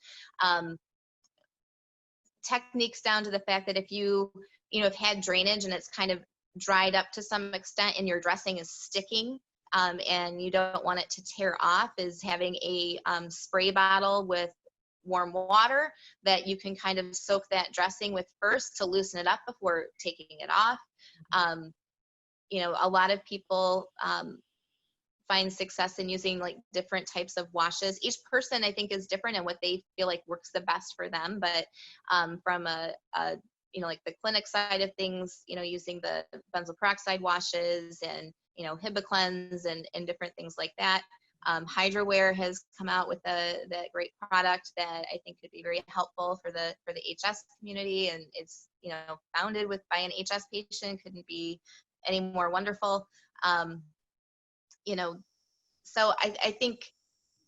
techniques down to the fact that if you have had drainage and it's kind of dried up to some extent and your dressing is sticking, and you don't want it to tear off, is having a spray bottle with warm water that you can kind of soak that dressing with first to loosen it up before taking it off. A lot of people find success in using like different types of washes. Each person, I think, is different in what they feel like works the best for them. But from like the clinic side of things, using the benzoyl peroxide washes and HibaCleanse and different things like that. HydroWare has come out with that great product that I think could be very helpful for the HS community, and it's founded by an HS patient. Couldn't be any more wonderful. So I think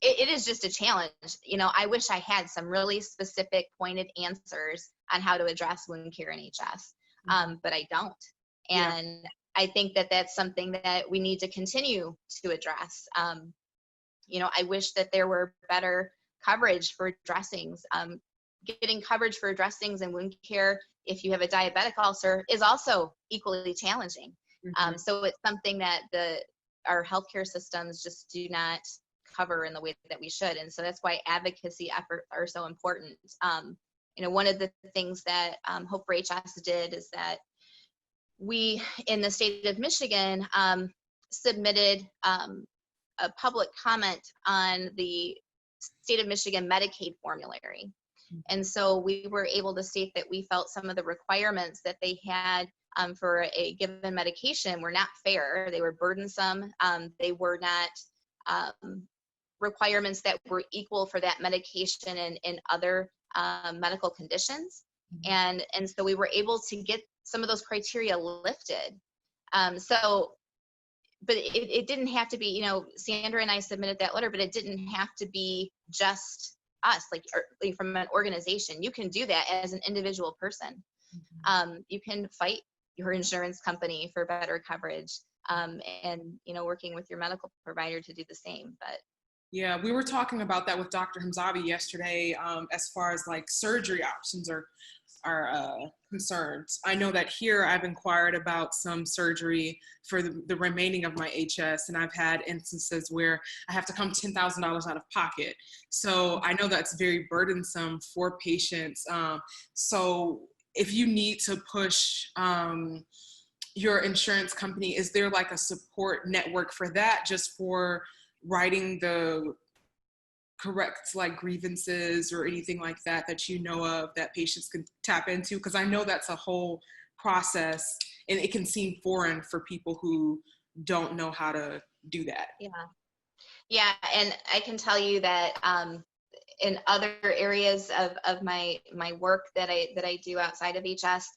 it is just a challenge. I wish I had some really specific pointed answers on how to address wound care in HS, but I don't. And yeah. I think that that's something that we need to continue to address. I wish that there were better coverage for dressings. Getting coverage for dressings and wound care, if you have a diabetic ulcer, is also equally challenging. Mm-hmm. So it's something that our healthcare systems just do not cover in the way that we should. And so that's why advocacy efforts are so important. One of the things that Hope for HS did is that we, in the state of Michigan, submitted a public comment on the state of Michigan Medicaid formulary. And so we were able to state that we felt some of the requirements that they had for a given medication were not fair. They were burdensome. They were not requirements that were equal for that medication and other medical conditions. Mm-hmm. And so we were able to get some of those criteria lifted. But it didn't have to be, Sandra and I submitted that letter, but it didn't have to be just us, like from an organization. You can do that as an individual person. Mm-hmm. You can fight your insurance company for better coverage, and working with your medical provider to do the same. But yeah, we were talking about that with Dr. Hamzavi yesterday, as far as like surgery options are concerned. I know that here I've inquired about some surgery for the remaining of my HS, and I've had instances where I have to come $10,000 out of pocket. So I know that's very burdensome for patients. So if you need to push your insurance company, is there like a support network for that, just for writing the correct like grievances or anything like that that you know of that patients can tap into? Because I know that's a whole process and it can seem foreign for people who don't know how to do that. Yeah, and I can tell you that in other areas of my work that I do outside of HS,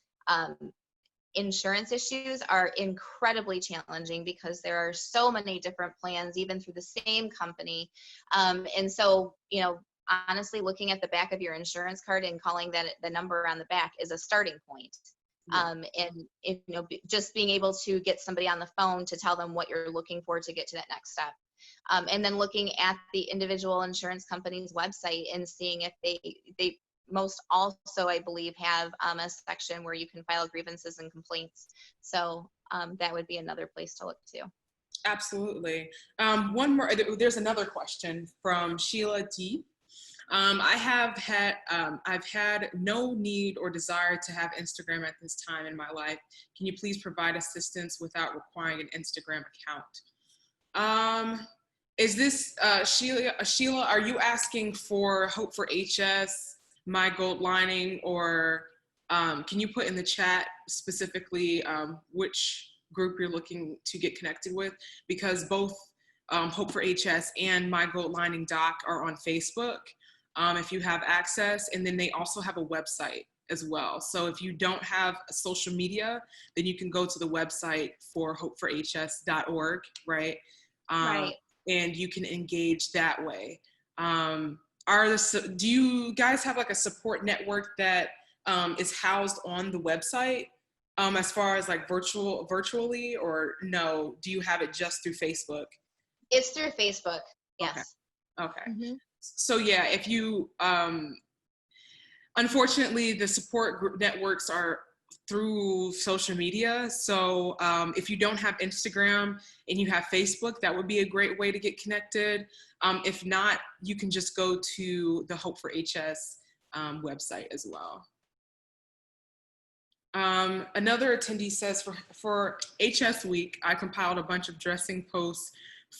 insurance issues are incredibly challenging because there are so many different plans, even through the same company. And so, you know, honestly, looking at the back of your insurance card and calling that the number on the back is a starting point. And you know, just being able to get somebody on the phone to tell them what you're looking for to get to that next step. And then looking at the individual insurance company's website and seeing if they most also, I believe, have a section where you can file grievances and complaints. So that would be another place to look to. Absolutely. One more, there's another question from Sheila T. I've had no need or desire to have Instagram at this time in my life. Can you please provide assistance without requiring an Instagram account? Is this, Sheila, are you asking for Hope for HS, My Gold Lining, or can you put in the chat specifically which group you're looking to get connected with? Because both Hope for HS and My Gold Lining Doc are on Facebook, if you have access, and then they also have a website as well. So if you don't have a social media, then you can go to the website for hopeforhs.org, right? Right. And you can engage that way. Do you guys have like a support network that is housed on the website as far as like virtually, or no? Do you have it just through Facebook? It's through Facebook. Yes. Okay. Mm-hmm. So yeah, if you, unfortunately, the support group networks are through social media. So if you don't have Instagram and you have Facebook, that would be a great way to get connected. If not, you can just go to the Hope for HS website as well. Another attendee says, for HS Week, I compiled a bunch of dressing posts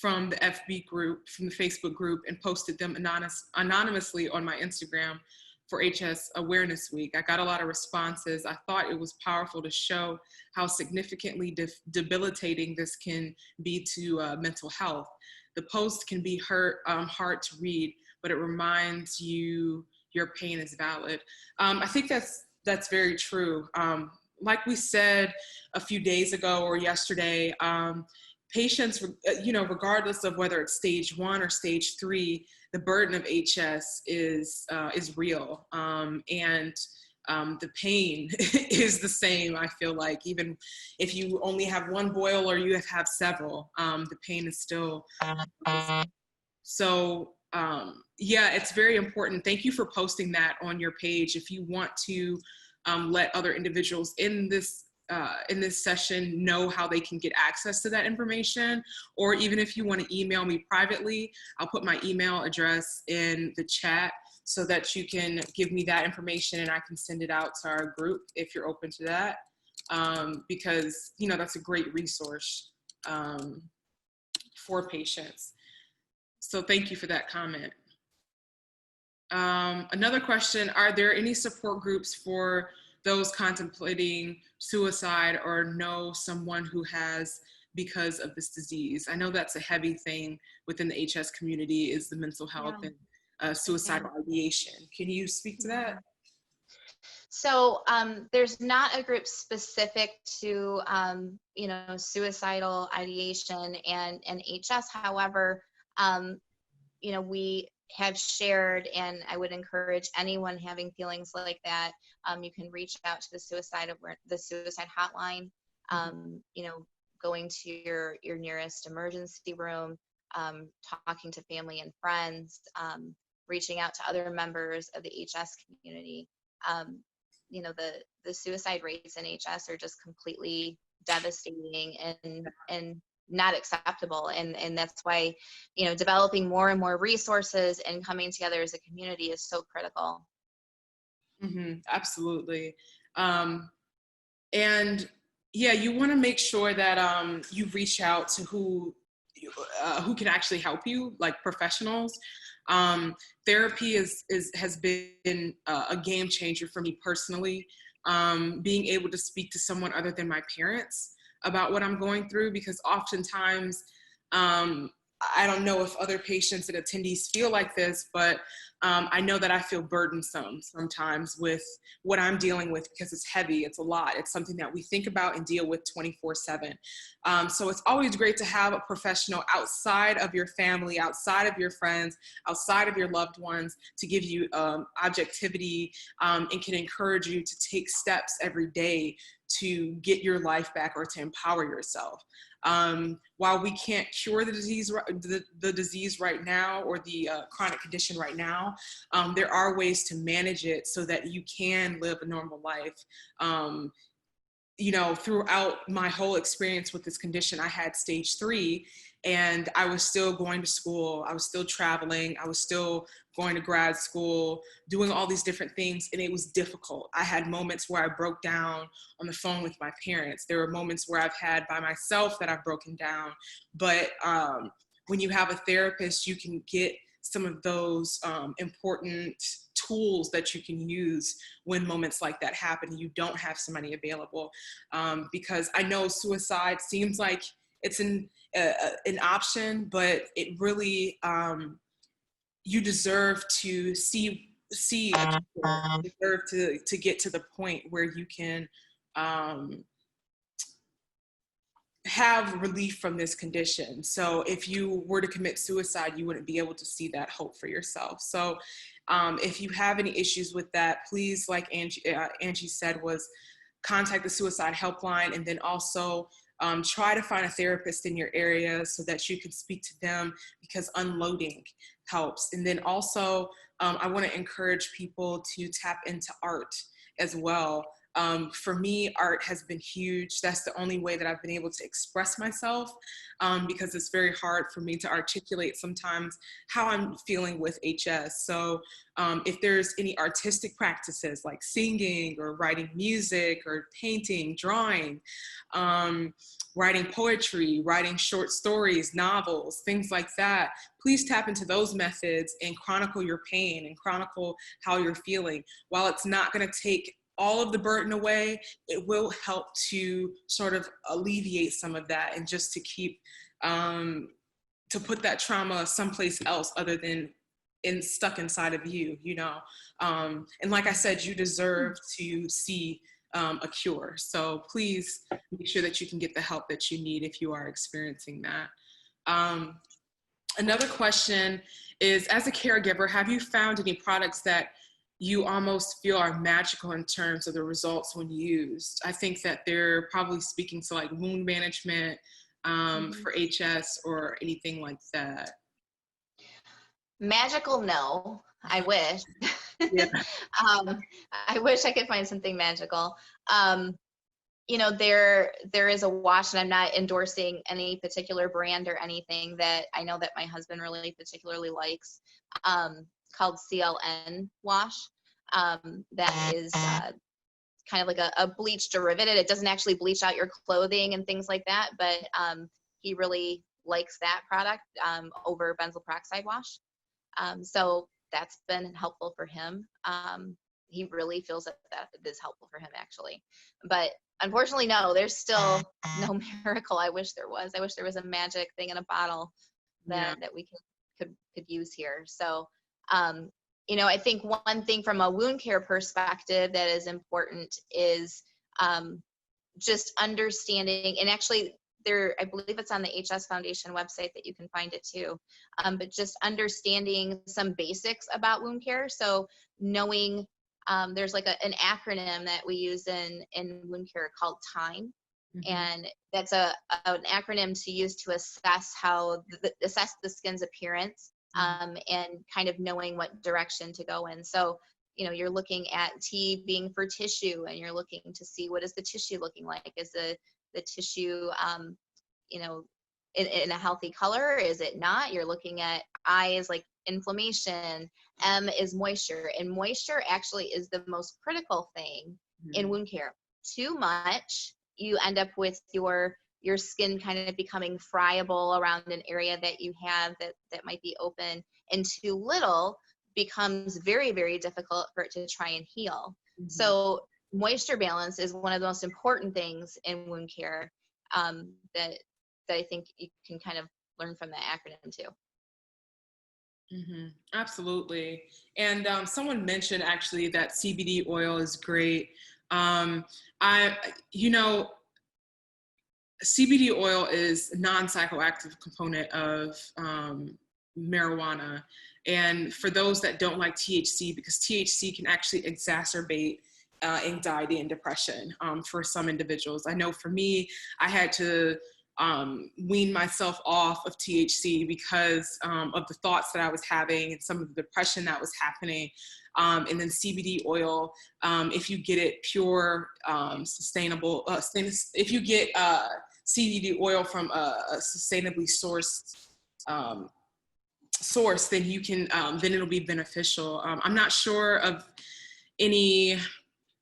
from the FB group, from the Facebook group, and posted them anonymously on my Instagram for HS Awareness Week. I got a lot of responses. I thought it was powerful to show how significantly debilitating this can be to mental health. The post can be hard to read, but it reminds you your pain is valid. I think that's very true. Like we said a few days ago or yesterday, patients, you know, regardless of whether it's stage 1 or stage 3, the burden of HS is real, and the pain is the same. I feel like even if you only have one boil or you have several, the pain is still. So yeah, it's very important. Thank you for posting that on your page. If you want to let other individuals in this session know how they can get access to that information, or even if you want to email me privately, I'll put my email address in the chat so that you can give me that information and I can send it out to our group if you're open to that, because, you know, that's a great resource for patients. So thank you for that comment. Another question, are there any support groups for those contemplating suicide or know someone who has because of this disease? I know that's a heavy thing within the HS community, is the mental health and suicidal ideation. Can you speak to that? So there's not a group specific to, you know, suicidal ideation and HS. However, you know, we have shared, and I would encourage anyone having feelings like that, you can reach out to the suicide hotline, you know, going to your nearest emergency room, talking to family and friends, reaching out to other members of the HS community. You know, the suicide rates in HS are just completely devastating and not acceptable, and that's why, you know, developing more and more resources and coming together as a community is so critical. Absolutely. And yeah, you want to make sure that you reach out to who can actually help you, like professionals. Therapy has been a game changer for me personally. Being able to speak to someone other than my parents about what I'm going through, because oftentimes, I don't know if other patients and attendees feel like this, but I know that I feel burdensome sometimes with what I'm dealing with, because it's heavy, it's a lot, it's something that we think about and deal with 24/7. So it's always great to have a professional outside of your family, outside of your friends, outside of your loved ones, to give you objectivity, and can encourage you to take steps every day to get your life back or to empower yourself. While we can't cure the disease right now, or the chronic condition right now, there are ways to manage it so that you can live a normal life. You know, throughout my whole experience with this condition, I had stage 3, and I was still going to school. I was still traveling. I was still going to grad school, doing all these different things, and it was difficult. I had moments where I broke down on the phone with my parents. There were moments where I've had by myself that I've broken down. But when you have a therapist, you can get some of those important tools that you can use when moments like that happen and you don't have somebody available. Because I know suicide seems like it's an option, but it really, you deserve to see a cure. You deserve to get to the point where you can have relief from this condition. So if you were to commit suicide, you wouldn't be able to see that hope for yourself. So if you have any issues with that, please, like Angie said, was contact the suicide helpline, and then also try to find a therapist in your area so that you can speak to them, because unloading helps. And then also, I want to encourage people to tap into art as well. For me, art has been huge. That's the only way that I've been able to express myself, because it's very hard for me to articulate sometimes how I'm feeling with HS. So if there's any artistic practices like singing or writing music or painting, drawing, writing poetry, writing short stories, novels, things like that, please tap into those methods and chronicle your pain and chronicle how you're feeling. While it's not going to take all of the burden away, it will help to sort of alleviate some of that, and just to keep, to put that trauma someplace else other than stuck inside of you, you know. And like I said, you deserve to see a cure. So please make sure that you can get the help that you need if you are experiencing that. Another question is, as a caregiver, have you found any products that you almost feel are magical in terms of the results when used? I think that they're probably speaking to like wound management for HS or anything like that. Magical, no. I wish. Yeah. I wish I could find something magical. You know, there is a wash, and I'm not endorsing any particular brand or anything, that I know that my husband really particularly likes, called CLN wash. That is kind of like a bleach derivative. It doesn't actually bleach out your clothing and things like that, but he really likes that product over benzoyl peroxide wash. So that's been helpful for him. He really feels that it is helpful for him, actually. But unfortunately, no, there's still no miracle. I wish there was. I wish there was a magic thing in a bottle that we could use here. So, you know, I think one thing from a wound care perspective that is important is just understanding, and actually I believe it's on the HS Foundation website that you can find it too, but just understanding some basics about wound care. So knowing, there's like an acronym that we use in wound care called TIME. Mm-hmm. And that's an acronym to use to assess assess the skin's appearance, and kind of knowing what direction to go in. So, you know, you're looking at T being for tissue, and you're looking to see what is the tissue looking like. Is the tissue, you know, in a healthy color? Is it not? You're looking at I is like inflammation, M is moisture, and moisture actually is the most critical thing in wound care. Too much, you end up with your skin kind of becoming friable around an area that you have that might be open, and too little becomes very, very difficult for it to try and heal. So moisture balance is one of the most important things in wound care, that I think you can kind of learn from that acronym too. Absolutely. And someone mentioned actually that CBD oil is great. CBD oil is a non-psychoactive component of marijuana. And for those that don't like THC, because THC can actually exacerbate anxiety and depression for some individuals. I know for me, I had to wean myself off of THC because of the thoughts that I was having and some of the depression that was happening. And then CBD oil, if you get it pure, sustainable, if you get CBD oil from a sustainably source, then you can, then it'll be beneficial. I'm not sure of any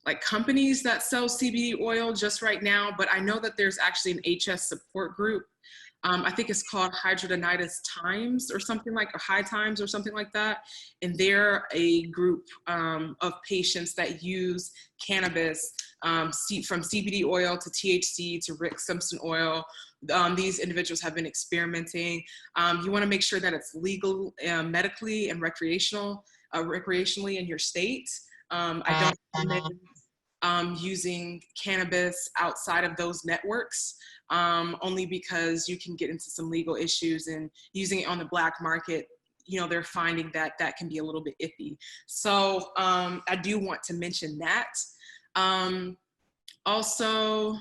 like companies that sell CBD oil just right now, but I know that there's actually an HS support group. I think it's called Hidradenitis Times or something like, or High Times or something like that. And they're a group of patients that use cannabis, from CBD oil to THC to Rick Simpson oil. These individuals have been experimenting. You want to make sure that it's legal medically and recreationally in your state. I don't recommend using cannabis outside of those networks, only because you can get into some legal issues, and using it on the black market, they're finding that that can be a little bit iffy. So I do want to mention that. Also,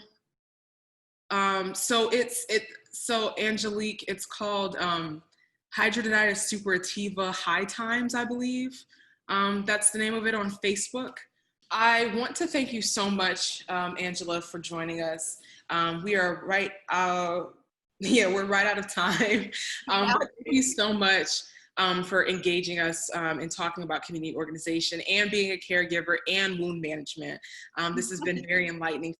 so Angelique, it's called Hidradenitis Suppurativa High Times, I believe. That's the name of it on Facebook. I want to thank you so much, Angela, for joining us. We are right out, we're right out of time. But thank you so much for engaging us in talking about community organization and being a caregiver and wound management. This has been very enlightening